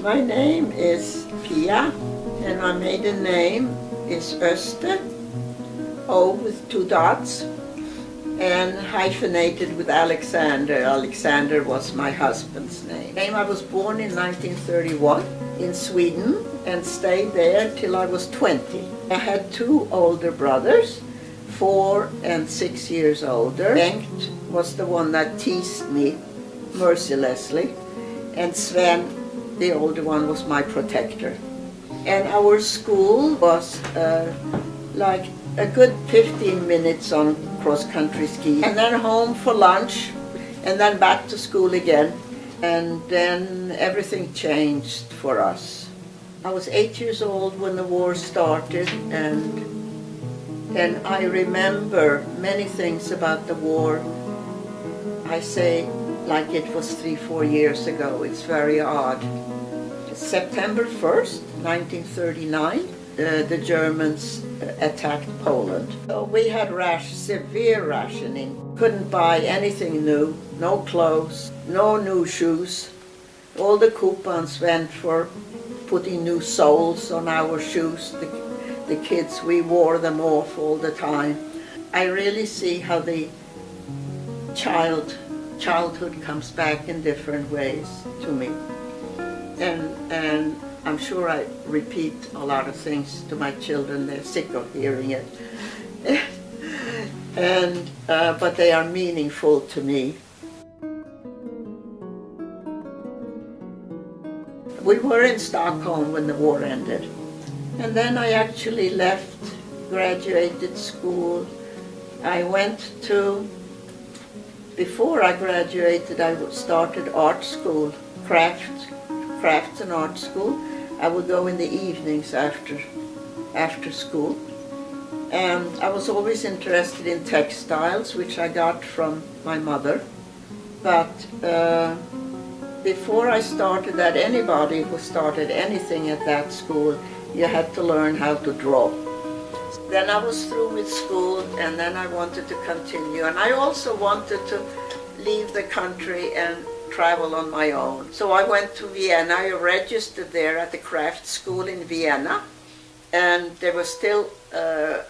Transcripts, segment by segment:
My name is Pia, and my maiden name is Öste, O with 2 dots, and hyphenated with Alexander. Alexander was my husband's name. I was born in 1931 in Sweden and stayed there till I was 20. I had 2 older brothers, 4 and 6 years older. Bengt was the one that teased me mercilessly, and Sven, the older one, was my protector. And our school was like a good 15 minutes on cross-country ski, and then home for lunch, and then back to school again. And then everything changed for us. I was 8 years old when the war started, and I remember many things about the war. I say like it was 3-4 years ago. It's very odd. September 1st, 1939, the Germans attacked Poland. So we had severe rationing. Couldn't buy anything new, no clothes, no new shoes. All the coupons went for putting new soles on our shoes. The kids, we wore them off all the time. I really see how the childhood comes back in different ways to me. And I'm sure I repeat a lot of things to my children. They're sick of hearing it. But they are meaningful to me. We were in Stockholm when the war ended. And then I actually left, graduated school. Before I graduated, I started art school, crafts and art school. I would go in the evenings after school. And I was always interested in textiles, which I got from my mother. But before I started that, anybody who started anything at that school, you had to learn how to draw. Then I was through with school, and then I wanted to continue. And I also wanted to leave the country and travel on my own. So I went to Vienna. I registered there at the craft school in Vienna, and there were still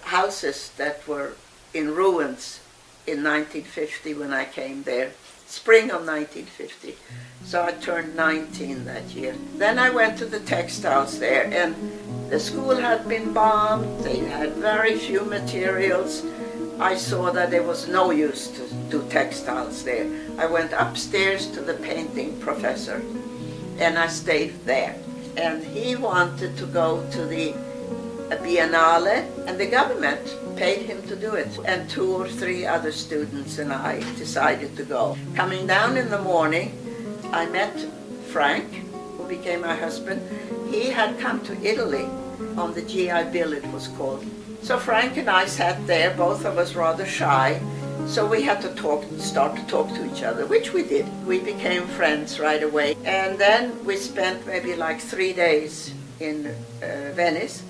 houses that were in ruins in 1950 when I came there, spring of 1950. So I turned 19 that year. Then I went to the textiles there, and the school had been bombed. They had very few materials. I saw that there was no use to do textiles there. I went upstairs to the painting professor, and I stayed there. And he wanted to go to the Biennale, and the government paid him to do it. And 2 or 3 other students and I decided to go. Coming down in the morning, I met Frank, who became my husband. He had come to Italy on the GI Bill, it was called. So Frank and I sat there, both of us rather shy. So we had to start to talk to each other, which we did. We became friends right away. And then we spent maybe like 3 days in Venice.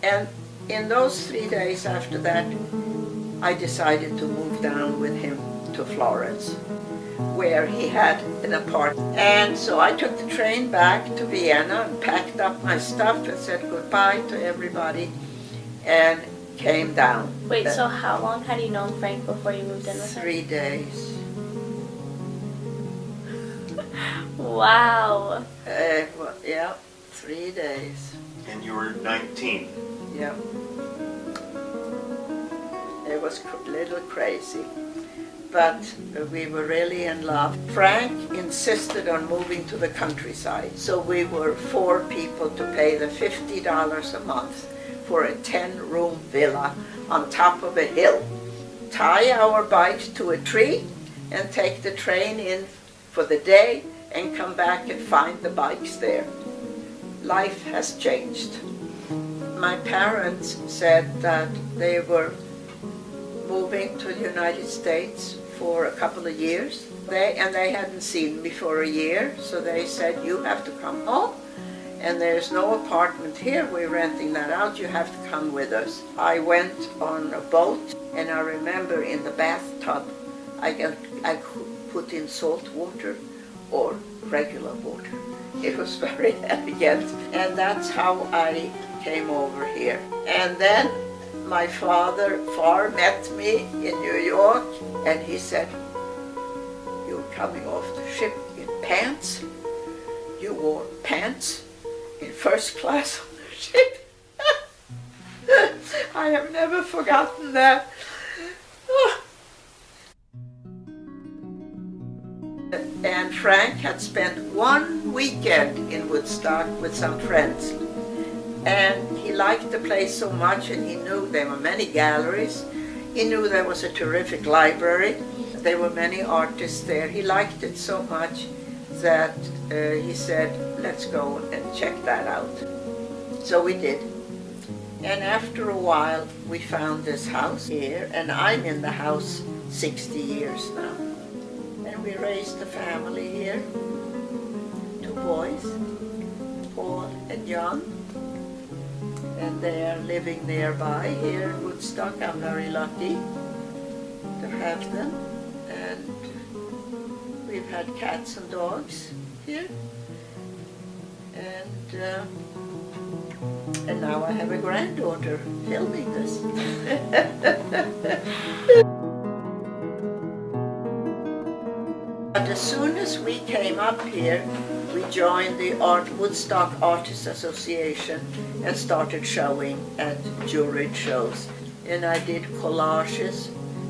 And in those 3 days after that, I decided to move down with him to Florence, where he had an apartment. And so I took the train back to Vienna and packed up my stuff and said goodbye to everybody and came down. Wait, so how long had you known Frank before you moved in with him? 3 days. Wow. Well, yeah, 3 days. And you were 19. Yeah. It was a little crazy, but we were really in love. Frank insisted on moving to the countryside, so we were 4 people to pay the $50 a month for a 10-room villa on top of a hill. Tie our bikes to a tree and take the train in for the day and come back and find the bikes there. Life has changed. My parents said that they were moving to the United States for a couple of years. They hadn't seen me for a year, so they said, you have to come home. And there's no apartment here, we're renting that out, you have to come with us. I went on a boat, and I remember in the bathtub, I put in salt water or regular water. It was very elegant, and that's how I came over here. And then my father met me in New York, and he said, "You're coming off the ship in pants? You wore pants in first class on the ship?" I have never forgotten that. And Frank had spent one weekend in Woodstock with some friends. And he liked the place so much, and he knew there were many galleries. He knew there was a terrific library. There were many artists there. He liked it so much that he said, "Let's go and check that out." So we did. And after a while, we found this house here, and I'm in the house 60 years now. And we raised a family here, 2 boys, Paul and Jan. And they are living nearby here in Woodstock. I'm very lucky to have them. And we've had cats and dogs here. And now I have a granddaughter filming this. But as soon as we came up here, we joined the Woodstock Artists Association and started showing at juried shows. And I did collages,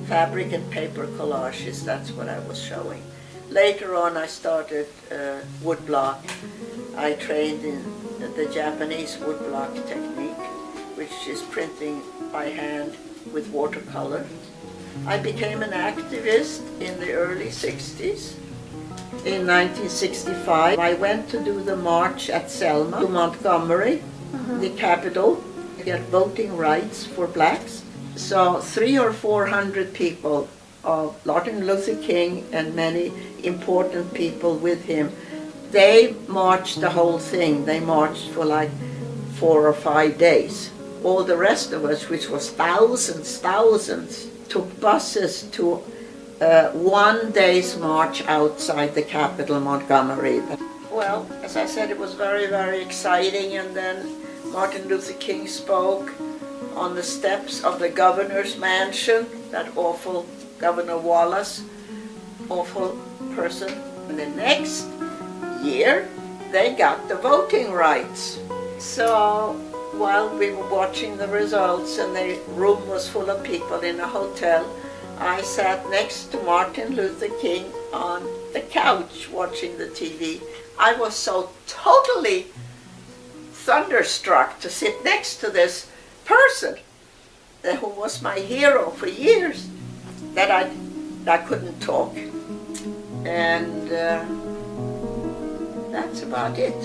fabric and paper collages, that's what I was showing. Later on I started woodblock. I trained in the Japanese woodblock technique, which is printing by hand with watercolor. I became an activist in the early 60s. In 1965, I went to do the march at Selma to Montgomery, the capital, to get voting rights for blacks. So 300 or 400 people of Martin Luther King and many important people with him, they marched the whole thing. They marched for like 4 or 5 days. All the rest of us, which was thousands, took buses to 1 day's march outside the capital, Montgomery. Well, as I said, it was very, very exciting. And then Martin Luther King spoke on the steps of the governor's mansion, that awful Governor Wallace, awful person. And the next year, they got the voting rights. So while we were watching the results and the room was full of people in a hotel, I sat next to Martin Luther King on the couch watching the TV. I was so totally thunderstruck to sit next to this person who was my hero for years that I couldn't talk. And that's about it.